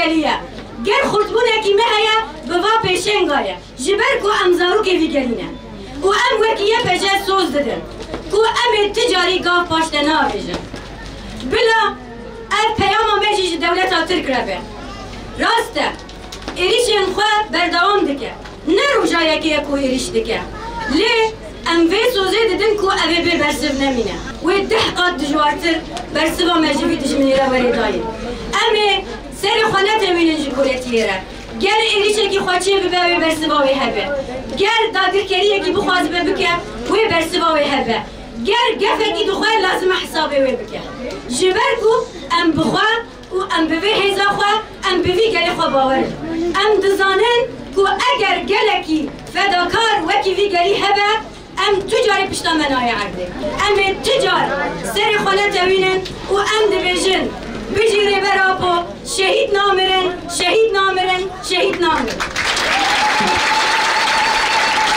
گلیه گر خودبونه کی مهیا بوا پیشنگایه جبر کو امزارو کی ویگرینه و ام وکیه پجه سوز دادن کو ام تجاری گاف پاشتنا بیجن بلا ال پیام مجیج دولت ترک ربه راسته ایریشن خواه بردوام دکه نه روژایه که کو ایریش دکه لی ام وی سوزه دادن کو اوه بی برسف نمینه و ده قاد دجوارتر برسفا مجبی دجمنی را وری دایی امی سر خانه تمینن جکولتیه را گر ایریشه کی خواچیه ببه وی برسفا وی هبه گر دادرکریه کی بخواز ببکه وی برسفا وی هبه گر گفه کی دخواه لازم حسابه وی بکه جبر کو ام بخواه و ام بوی هیزا خواه ام بوی گلی خواه باور ام دزانن کو اگر گلکی فداکار وکی وی گلی هبه ام تجاری پشتا منای عرده ام تجار سر خانه توینن و ام دبیجن بجیره براپو شهید نامرن شهید نامرن شهید نامرن